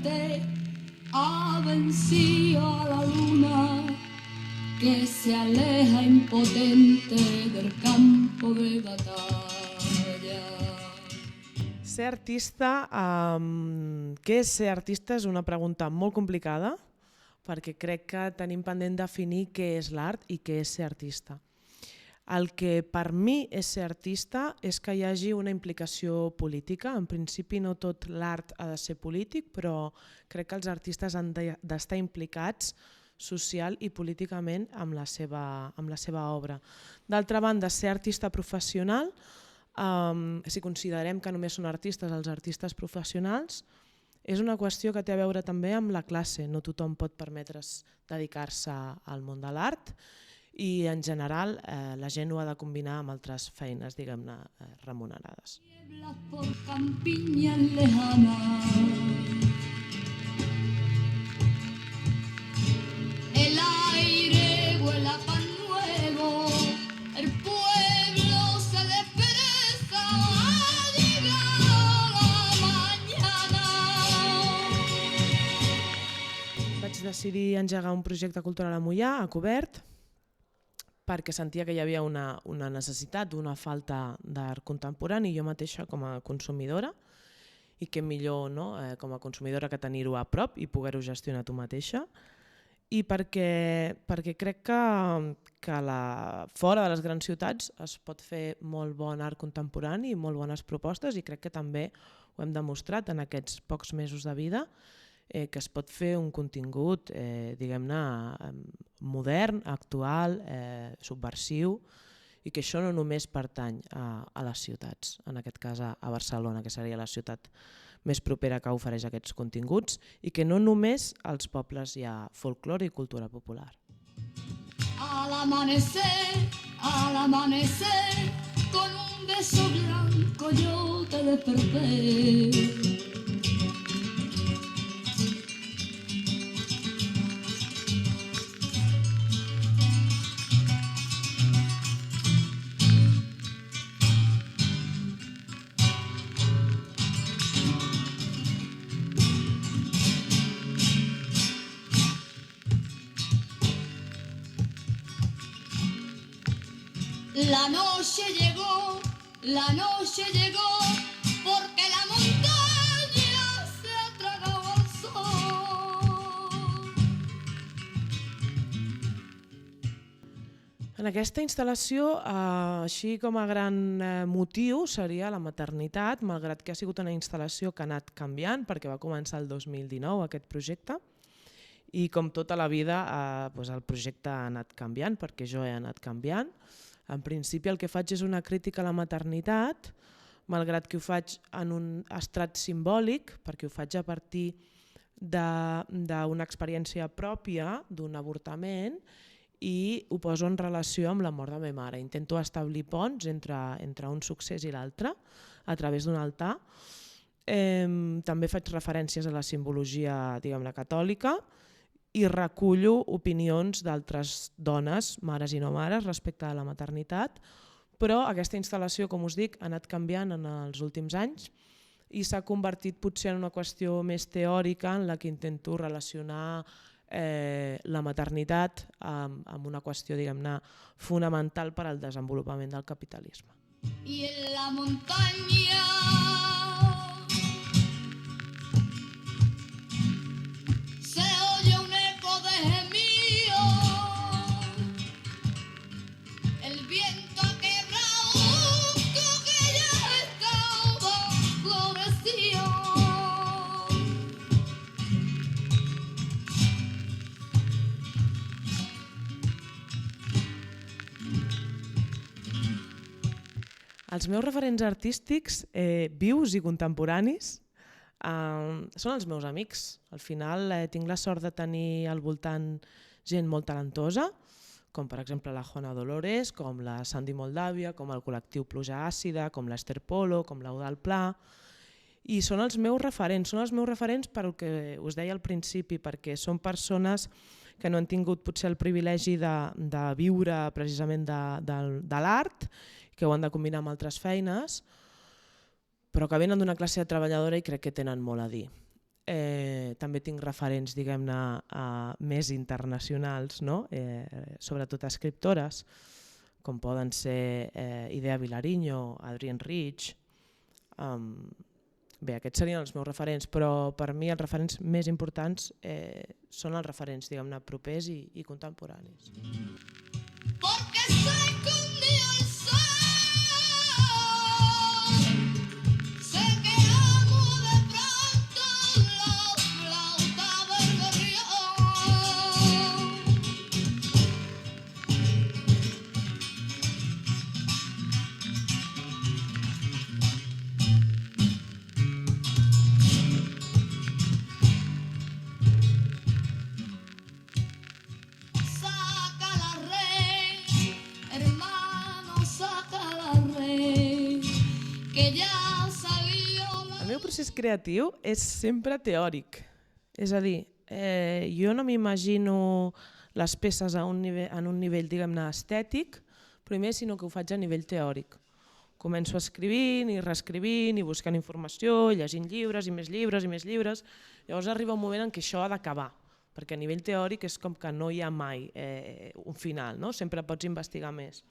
frente ha vencido a la luna que se aleja impotente del campo de batalla. Ser artista, què és ser artista? És una pregunta molt complicada perquè crec que tenim pendent definir què és l'art i què és ser artista. El que per mi és ser artista és que hi hagi una implicació política. En principi no tot l'art ha de ser polític, però crec que els artistes han d'estar implicats social i políticament amb la seva obra. D'altra banda, ser artista professional, si considerem que només són artistes els artistes professionals, és una qüestió que té a veure també amb la classe. No tothom pot permetre's dedicar-se al món de l'art i en general la gent ho ha de combinar amb altres feines, diguem-ne, remunerades. Por campiñas lejanas, el aire vuela pan nuevo, el pueblo se despereza, ha llegado la mañana. Vaig decidir engegar un projecte cultural a Moià, a Cobert, perquè sentia que hi havia una necessitat, una falta d'art contemporani jo mateixa com a consumidora, i que millor com a consumidora que tenir-ho a prop i poder-ho gestionar tu mateixa, i perquè crec que fora de les grans ciutats es pot fer molt bon art contemporani i molt bones propostes, i crec que també ho hem demostrat en aquests pocs mesos de vida, que es pot fer un contingut diguem-ne modern, actual, subversiu, i que això no només pertany a les ciutats, en aquest cas a Barcelona, que seria la ciutat més propera que ofereix aquests continguts, i que no només als pobles hi ha folklore i cultura popular. Al amanecer, con un beso blanco yo te desperté. La noche llegó, porque la montaña se ha tragado al sol. En aquesta instal·lació, així com a gran motiu, seria la maternitat, malgrat que ha sigut una instal·lació que ha anat canviant, perquè va començar el 2019 aquest projecte, i com tota la vida el projecte ha anat canviant, perquè jo he anat canviant. En principi el que faig és una crítica a la maternitat, malgrat que ho faig en un estrat simbòlic, perquè ho faig a partir d'una experiència pròpia, d'un avortament, i ho poso en relació amb la mort de la meva mare. Intento establir ponts entre un succés i l'altre a través d'un altar. També faig referències a la simbologia, diguem-ne, catòlica, i recullo opinions d'altres dones, mares i no mares, respecte a la maternitat, però aquesta instal·lació, com us dic, ha anat canviant en els últims anys i s'ha convertit potser en una qüestió més teòrica en la que intento relacionar la maternitat amb una qüestió, diguem-ne, fonamental per al desenvolupament del capitalisme. I en la muntanya se oye un eco de gemido, el viento ha quebrado que ya estaba florecido. Els meus referents artístics, vius i contemporanis, són els meus amics. Al final tinc la sort de tenir al voltant gent molt talentosa, com per exemple la Juana Dolores, com la Sandy Moldàvia, com el col·lectiu Pluja Àcida, com l'Ester Polo, com l'Eudal Pla, i són els meus referents pel que us deia al principi, perquè són persones que no han tingut potser el privilegi de viure precisament de l'art, que ho han de combinar amb altres feines, però que venen d'una classe treballadora i crec que tenen molt a dir. També tinc referents, diguem-ne, més internacionals, no? Sobretot escriptores, com poden ser Idea Vilariño, Adrienne Rich. Bé, aquests serien els meus referents, però per mi els referents més importants són els referents, diguem-ne, propers i contemporanis. Porque se escondió el sol, sé que amo de pronto la flauta del gorrión. Saca la red, hermano, saca la red, que ya salió la... El meu procés creatiu és sempre teòric, és a dir, jo no m'imagino les peces en un nivell, diguem-ne, estètic, primer, sinó que ho faig a nivell teòric. Començo escrivint i reescrivint i buscant informació, llegint llibres i més llibres i més llibres, llavors arriba un moment en què això ha d'acabar, perquè a nivell teòric és com que no hi ha mai un final, no? Sempre pots investigar més.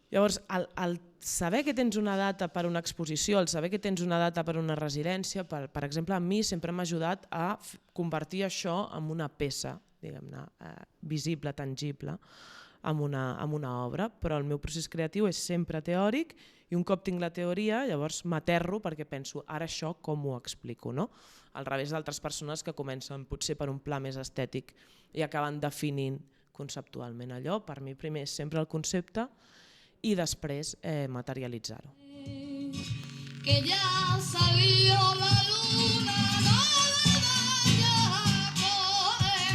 Llavors, el saber que tens una data per una exposició, el saber que tens una data per una residència, per exemple, a mi sempre m'ha ajudat a convertir això en una peça, diguem-ne, visible, tangible, en una obra, però el meu procés creatiu és sempre teòric i un cop tinc la teoria, llavors m'aterro perquè penso, ara això com ho explico, no? Al revés d'altres persones que comencen potser per un pla més estètic i acaben definint conceptualment allò. Per mi primer és sempre el concepte i després materialitzar-ho. Que ya salió la luna, no la vayas a coger.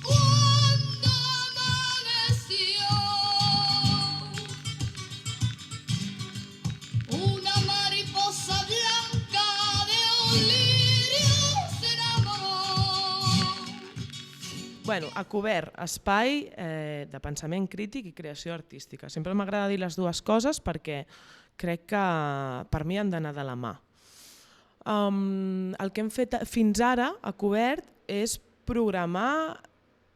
Cuando amaneció, una mariposa blanca de un lirio se enamoró. Bueno, a cobert, espai de pensament crític i creació artística. Sempre m'agrada dir les dues coses perquè crec que per mi han d'anar de la mà. El que hem fet fins ara a cobert és programar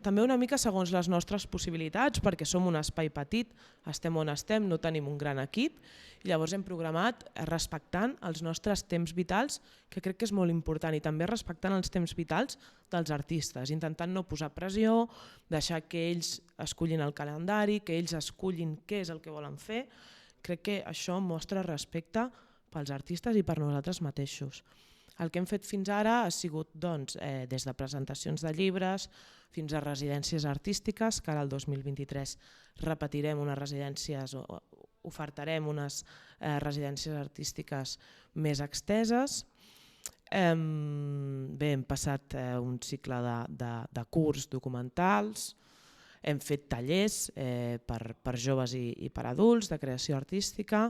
també una mica segons les nostres possibilitats, perquè som un espai petit, estem on estem, no tenim un gran equip, i llavors hem programat respectant els nostres temps vitals, que crec que és molt important, i també respectant els temps vitals dels artistes, intentant no posar pressió, deixar que ells escullin el calendari, que ells escullin què és el que volen fer. Crec que això mostra respecte pels artistes i per nosaltres mateixos. El que hem fet fins ara ha sigut des de presentacions de llibres fins a residències artístiques, que ara el 2023 repetirem unes residències, ofertarem unes residències artístiques més exteses. Hem passat un cicle de curs documentals, hem fet tallers per joves i per adults de creació artística,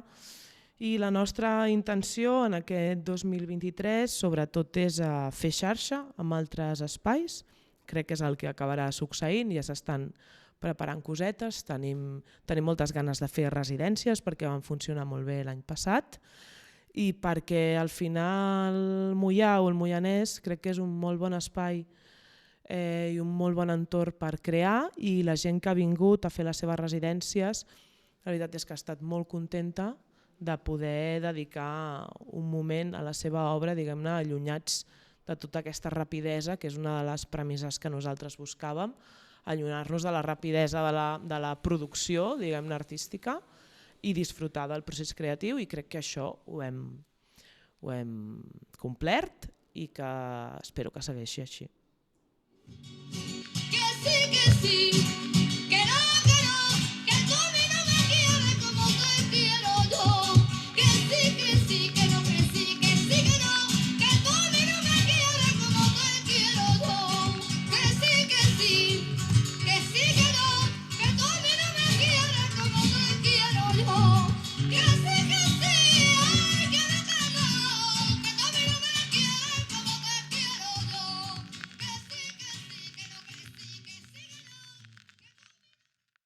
i la nostra intenció en aquest 2023 sobretot és fer xarxa amb altres espais. Crec que és el que acabarà succeint, ja s'estan preparant cosetes, tenim moltes ganes de fer residències perquè van funcionar molt bé l'any passat i perquè al final el Moià o el Moianès crec que és un molt bon espai i un molt bon entorn per crear, i la gent que ha vingut a fer les seves residències la veritat és que ha estat molt contenta de poder dedicar un moment a la seva obra, diguem-ne, allunyats de tota aquesta rapidesa, que és una de les premisses que nosaltres buscàvem, allunyar-nos de la rapidesa de la producció, diguem-ne, artística, i disfrutar del procés creatiu, i crec que això ho hem complert i que espero que segueixi així. Que sí,